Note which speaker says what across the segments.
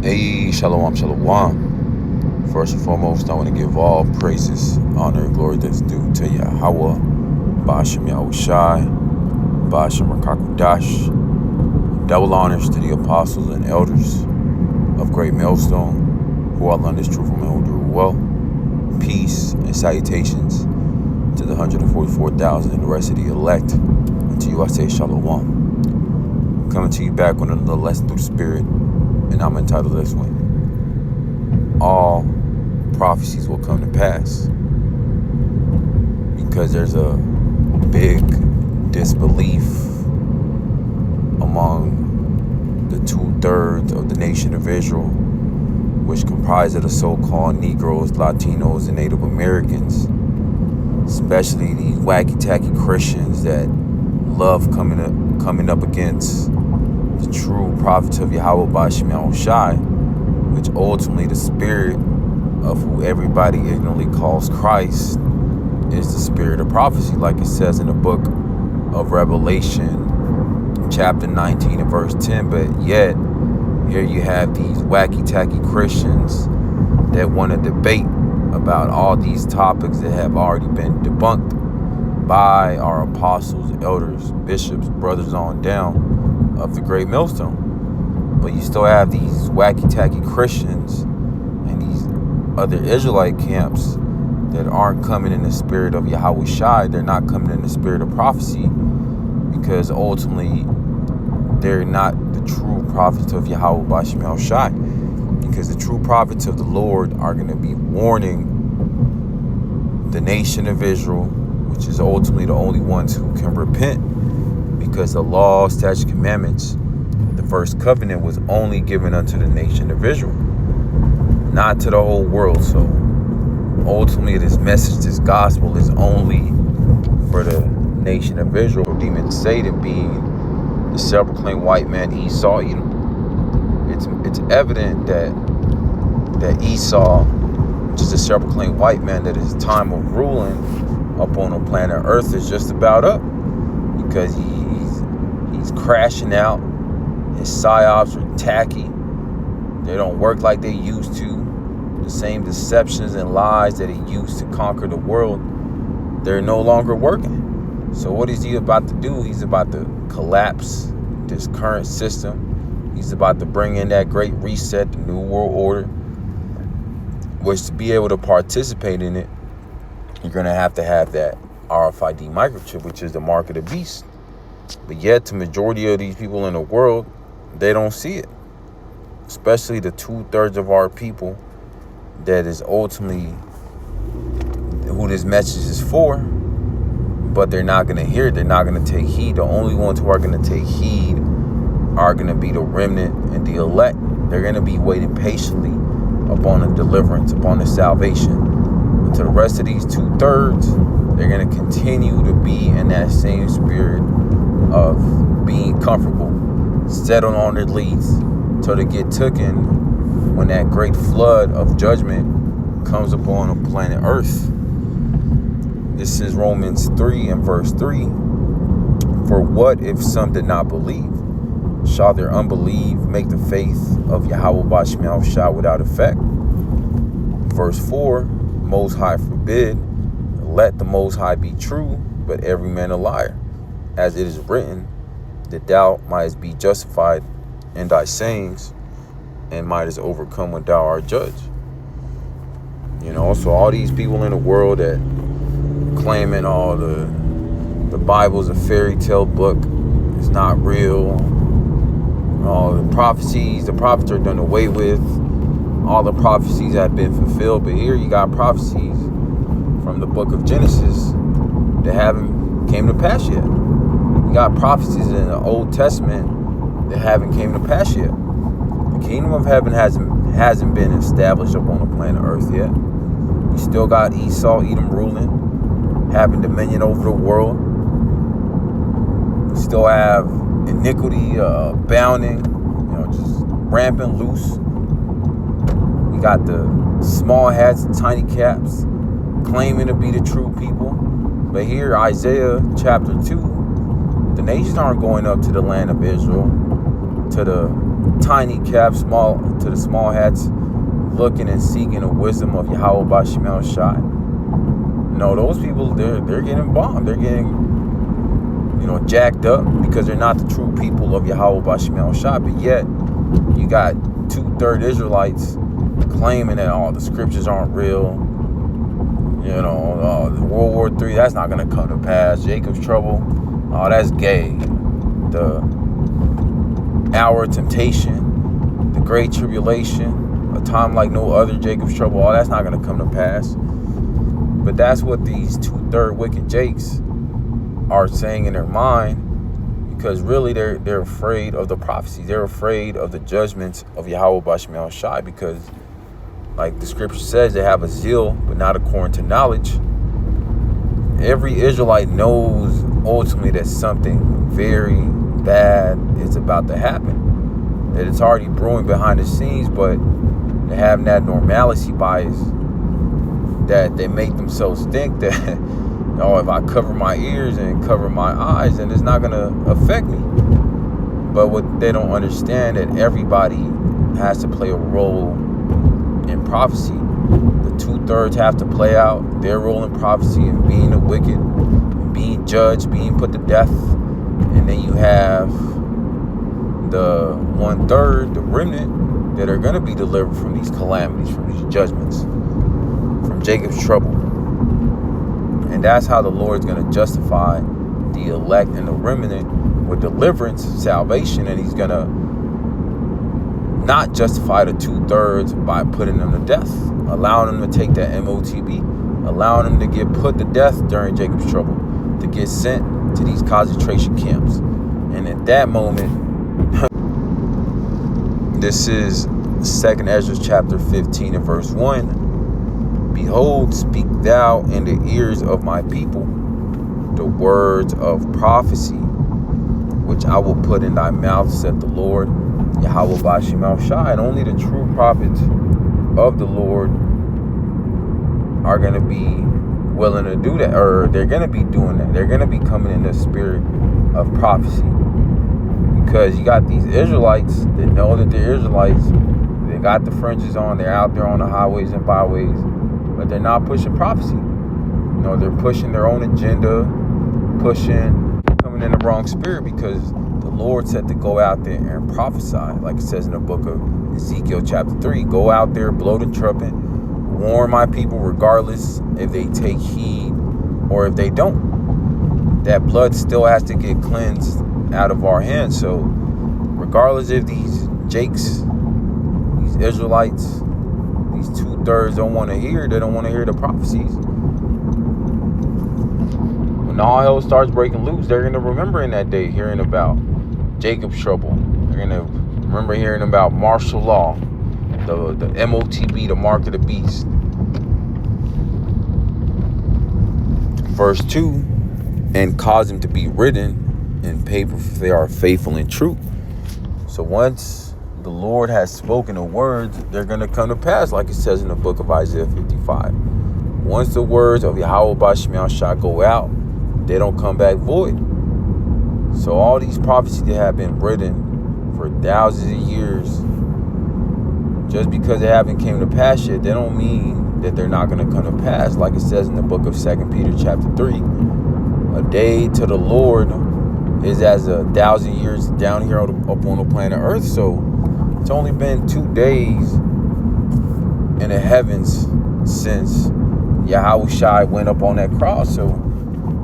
Speaker 1: Hey, shalom, shalom. First and foremost, I want to give all praises, honor, and glory that's due to Yahweh, Ba'ashem Yahushai, Ba'ashem Rakakudash. Double honors to the apostles and elders of Great Millstone, who all learn this truth from and who do it well. Peace and salutations to the 144,000 and the rest of the elect. And to you I say shalom. Coming to you back with another lesson through the Spirit. And I'm entitled this one: all prophecies will come to pass. Because there's a big disbelief among the 2/3 of the nation of Israel, which comprise of the so-called Negroes, Latinos, and Native Americans, especially these wacky-tacky Christians that love coming up against the true prophets of Yahweh Ba'ashem Yahushai, which ultimately the spirit of who everybody ignorantly calls Christ is the spirit of prophecy, like it says in the book of Revelation, chapter 19 and verse 10. But yet, here you have these wacky-tacky Christians that want to debate about all these topics that have already been debunked by our apostles, elders, bishops, brothers on down of the Great Millstone. But you still have these wacky-tacky Christians and these other Israelite camps that aren't coming in the spirit of Yahweh Shai. They're not coming in the spirit of prophecy, because ultimately they're not the true prophets of Yahweh Ba'ashem Yahushai. Because the true prophets of the Lord are going to be warning the nation of Israel, which is ultimately the only ones who can repent, because the law, statutes, commandments, the first covenant was only given unto the nation of Israel, not to the whole world. So ultimately this message, this gospel, is only for the nation of Israel. Demon Satan being the self-proclaimed white man Esau Edom. It's evident that Esau, which is a self-proclaimed white man, that his time of ruling upon the planet Earth is just about up, because he's crashing out. His psyops are tacky. They don't work like they used to. The same deceptions and lies that he used to conquer the world, they're no longer working. So what is he about to do? He's about to collapse this current system. He's about to bring in that great reset, the new world order, which to be able to participate in it, you're going to have that RFID microchip, which is the mark of the beast. But yet, the majority of these people in the world, they don't see it. Especially the 2/3 of our people that is ultimately who this message is for. But they're not going to hear it. They're not going to take heed. The only ones who are going to take heed are going to be the remnant and the elect. They're going to be waiting patiently upon the deliverance, upon the salvation. But to the rest of these 2/3, they're going to continue to be in that same spirit of being comfortable, settled on their leads, till they get taken when that great flood of judgment comes upon the planet Earth. This is Romans 3 and verse 3. For what if some did not believe? Shall their unbelief make the faith of Yahweh Ba'ashem Yahushai without effect? Verse 4, Most High forbid. Let the Most High be true, but every man a liar. As it is written, that thou mightest be justified in thy sayings, and mightest overcome when thou art judged. So all these people in the world that claiming all the Bible's a fairy tale book, it's not real, all the prophecies, the prophets are done away with, all the prophecies have been fulfilled. But here you got prophecies from the book of Genesis that haven't came to pass yet. You got prophecies in the Old Testament that haven't came to pass yet. The kingdom of heaven hasn't been established upon the planet Earth yet. You still got Esau Edom ruling, having dominion over the world. You still have iniquity abounding, just rampant loose. You got the small hats, tiny caps, claiming to be the true people. But here, Isaiah chapter 2, the nations aren't going up to the land of Israel. to the tiny caps, to the small hats, looking and seeking the wisdom of Yahweh Bashim El Shai. No, those people, they're getting bombed. They're getting, jacked up because they're not the true people of Yahweh Bashim El Shai. But yet, you got 2/3 Israelites claiming that, the scriptures aren't real. The World War III, that's not going to come to pass. Jacob's trouble, that's gay. The hour of temptation, the great tribulation, a time like no other, Jacob's trouble, that's not going to come to pass. But that's what these 2/3 wicked Jakes are saying in their mind, because really they're afraid of the prophecy. They're afraid of the judgments of Yahweh Bashim El Shai, because like the scripture says, they have a zeal, but not according to knowledge. Every Israelite knows ultimately that something very bad is about to happen, that it's already brewing behind the scenes, but they have that normalcy bias that they make themselves think that, if I cover my ears and cover my eyes, then it's not going to affect me. But what they don't understand, that everybody has to play a role in prophecy. The 2/3 have to play out their role in prophecy and being the wicked, and being judged, being put to death. And then you have the 1/3, the remnant, that are going to be delivered from these calamities, from these judgments, from Jacob's trouble. And that's how the Lord's going to justify the elect and the remnant with deliverance, salvation. And he's going to not justify the 2/3 by putting them to death, allowing them to take that MOTB, allowing them to get put to death during Jacob's trouble, to get sent to these concentration camps. And at that moment, this is 2nd Ezra chapter 15 and verse 1. Behold, speak thou in the ears of my people the words of prophecy, which I will put in thy mouth, said the Lord, Yahweh Bashim El Shai. And only the true prophets of the Lord are going to be willing to do that, or they're going to be doing that. They're going to be coming in the spirit of prophecy. Because you got these Israelites that know that they're Israelites. They got the fringes on. They're out there on the highways and byways, but they're not pushing prophecy. They're pushing their own agenda, coming in the wrong spirit, because the Lord said to go out there and prophesy, like it says in the book of Ezekiel chapter 3. Go out there, blow the trumpet, warn my people, regardless if they take heed or if they don't. That blood still has to get cleansed out of our hands. So regardless if these Jakes, these Israelites, these 2/3 don't want to hear, they don't want to hear the prophecies. When all hell starts breaking loose, they're going to remember in that day hearing about Jacob's trouble. They're going to remember hearing about martial law, the MOTB, the mark of the beast. Verse 2, and cause them to be written in paper, for they are faithful and true. So once the Lord has spoken the words, they're going to come to pass, like it says in the book of Isaiah 55. Once the words of Yahweh Bashim El Shai go out, they don't come back void. So all these prophecies that have been written for thousands of years, just because they haven't came to pass yet, they don't mean that they're not going to come to pass. Like it says in the book of 2 Peter chapter 3, a day to the Lord is as 1,000 years down here up on the planet Earth. So it's only been 2 days in the heavens since Yahweh Shai went up on that cross. So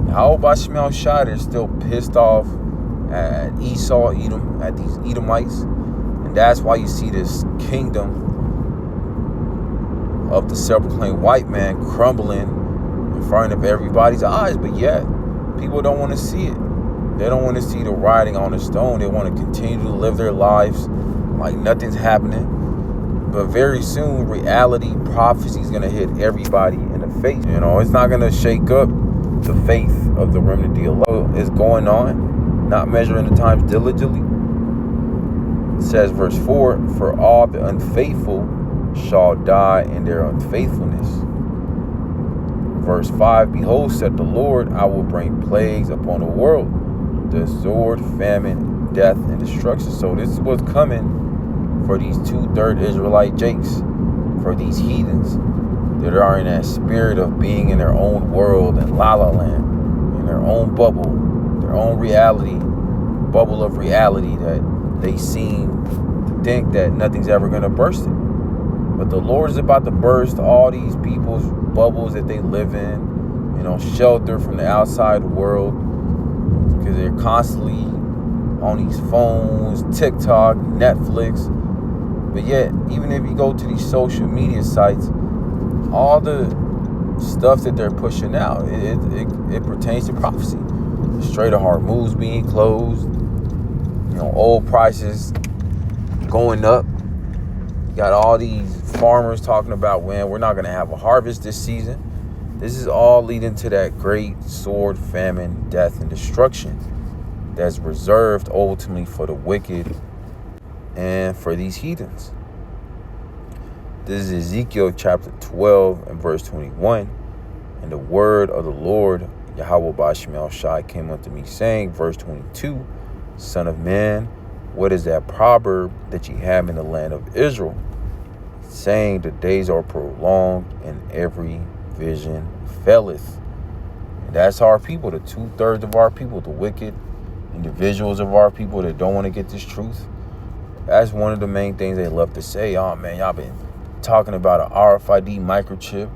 Speaker 1: Yahweh Bashim El Shai, they're still pissed off at Esau, Edom, at these Edomites. And that's why you see this kingdom of the self-proclaimed white man crumbling in front of everybody's eyes. But yet, people don't want to see it. They don't want to see the writing on the stone. They want to continue to live their lives like nothing's happening. But very soon, reality, prophecy is going to hit everybody in the face. It's not going to shake up the faith of the remnant. The elect is going on, not measuring the times diligently. It says, verse 4, for all the unfaithful shall die in their unfaithfulness. Verse 5, behold, said the Lord, I will bring plagues upon the world, the sword, famine, death and destruction. So this is what's coming for these 2/3 Israelite jakes, for these heathens that are in that spirit of being in their own world and la la land, in their own bubble, their own reality, bubble of reality that they seem to think that nothing's ever going to burst it. But the Lord is about to burst all these people's bubbles that they live in, shelter from the outside world, because they're constantly on these phones, TikTok, Netflix. But yet, even if you go to these social media sites, all the stuff that they're pushing out, it pertains to prophecy. Strait of Hormuz being closed, oil prices going up. You got all these farmers talking about when we're not going to have a harvest this season. This is all leading to that great sword, famine, death, and destruction that's reserved ultimately for the wicked and for these heathens. This is Ezekiel chapter 12 and verse 21. And the word of the Lord, Yahweh Bashmel Shai, came unto me, saying, verse 22, Son of man, what is that proverb that ye have in the land of Israel, saying the days are prolonged and every vision faileth? And that's our people, the 2/3 of our people, the wicked individuals of our people that don't want to get this truth. That's one of the main things they love to say. Oh man, y'all been talking about an RFID microchip,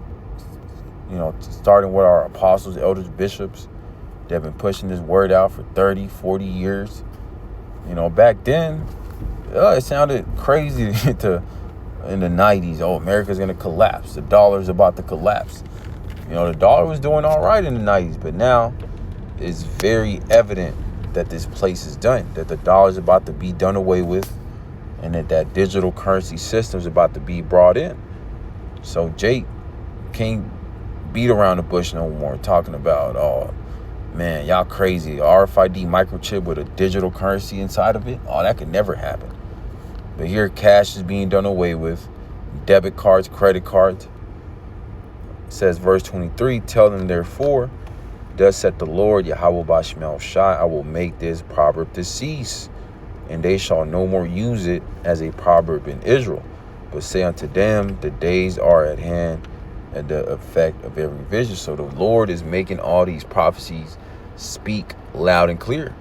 Speaker 1: starting with our apostles, elders, bishops. They've been pushing this word out for 30, 40 years. Back then, it sounded crazy in the 90s. Oh, America's going to collapse. The dollar's about to collapse. The dollar was doing all right in the 90s, but now it's very evident that this place is done, that the dollar's about to be done away with, and that digital currency system is about to be brought in. So Jake can't beat around the bush no more talking about, oh, man, y'all crazy. RFID microchip with a digital currency inside of it. Oh, that could never happen. But here, cash is being done away with. Debit cards, credit cards. It says, verse 23, tell them, therefore, thus saith the Lord, Yahweh Bashmel Shai, I will make this proverb to cease, and they shall no more use it as a proverb in Israel, but say unto them, the days are at hand, and the effect of every vision. So the Lord is making all these prophecies speak loud and clear,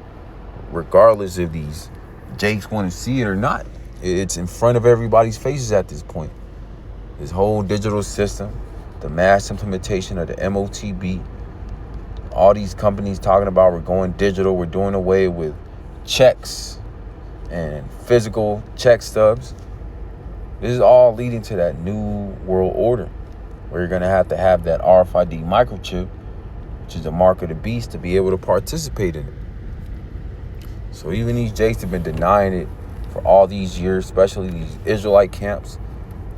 Speaker 1: regardless if these jakes want to see it or not. It's in front of everybody's faces at this point. This whole digital system, the mass implementation of the MOTB, all these companies talking about we're going digital, we're doing away with checks and physical check stubs. This is all leading to that new world order, where you're going to have that RFID microchip, which is the mark of the beast, to be able to participate in it. So even these jakes have been denying it for all these years, especially these Israelite camps.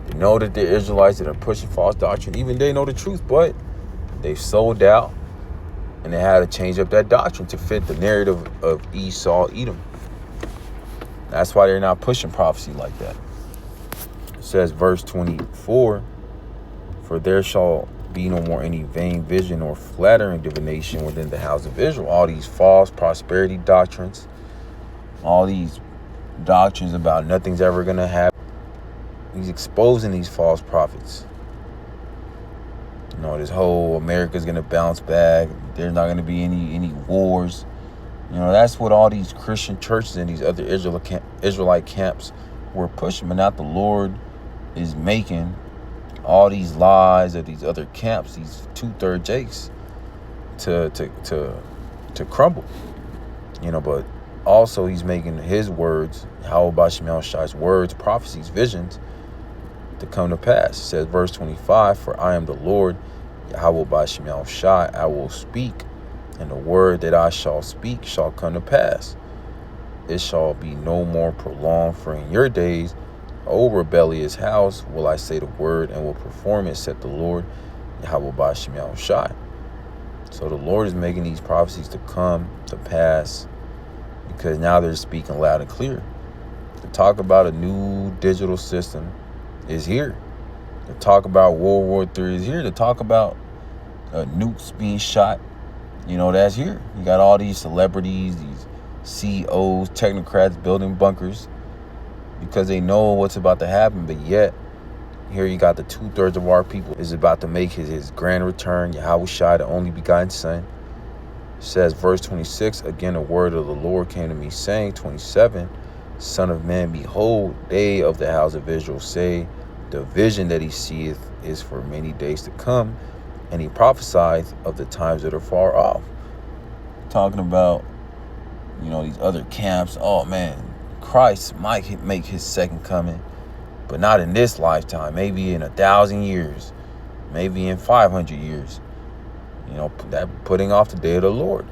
Speaker 1: They know that they're Israelites that are pushing false doctrine. Even they know the truth, but they've sold out, and they had to change up that doctrine to fit the narrative of Esau, Edom. That's why they're not pushing prophecy like that. It says, verse 24, for there shall be no more any vain vision or flattering divination within the house of Israel. All these false prosperity doctrines, all these doctrines about nothing's ever going to happen. He's exposing these false prophets. This whole America's going to bounce back. There's not going to be any wars. That's what all these Christian churches and these other Israelite camps were pushing. But now the Lord is making all these lies of these other camps, these 2/3 jakes, to crumble. But also he's making his words, Yahweh Bashmel Shai's words, prophecies, visions, to come to pass. It says, verse 25, for I am the Lord, Yahweh Bashmel Shai, I will speak, and the word that I shall speak shall come to pass. It shall be no more prolonged, for in your days, O rebellious house, will I say the word and will perform it, said the Lord, Yahweh Bashmel Shai. So the Lord is making these prophecies to come to pass, because now they're speaking loud and clear. To talk about a new digital system is here. To talk about World War III is here. To talk about nukes being shot, that's here. You got all these celebrities, these CEOs, technocrats building bunkers because they know what's about to happen. But yet, here you got the 2/3 of our people is about to make his grand return. Yahweh Shai, the only begotten Son. It says, verse 26, again, a word of the Lord came to me, saying, 27, Son of man, behold, they of the house of Israel say, the vision that he seeth is for many days to come, and he prophesieth of the times that are far off. Talking about, these other camps. Oh man, Christ might make his second coming, but not in this lifetime. Maybe in 1,000 years, maybe in 500 years. That putting off the day of the Lord.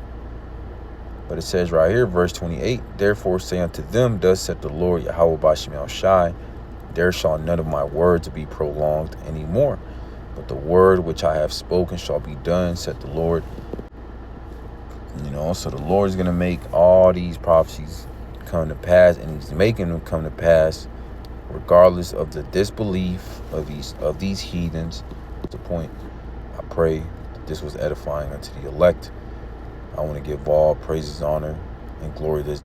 Speaker 1: But it says right here, verse 28, therefore say unto them, thus saith the Lord Yahweh Bashim Shai, there shall none of my words be prolonged any more, but the word which I have spoken shall be done, saith the Lord. So the Lord is going to make all these prophecies come to pass, and he's making them come to pass regardless of the disbelief of these heathens. That's the point. I pray that this was edifying unto the elect. I want to give all praises, honor, and glory to this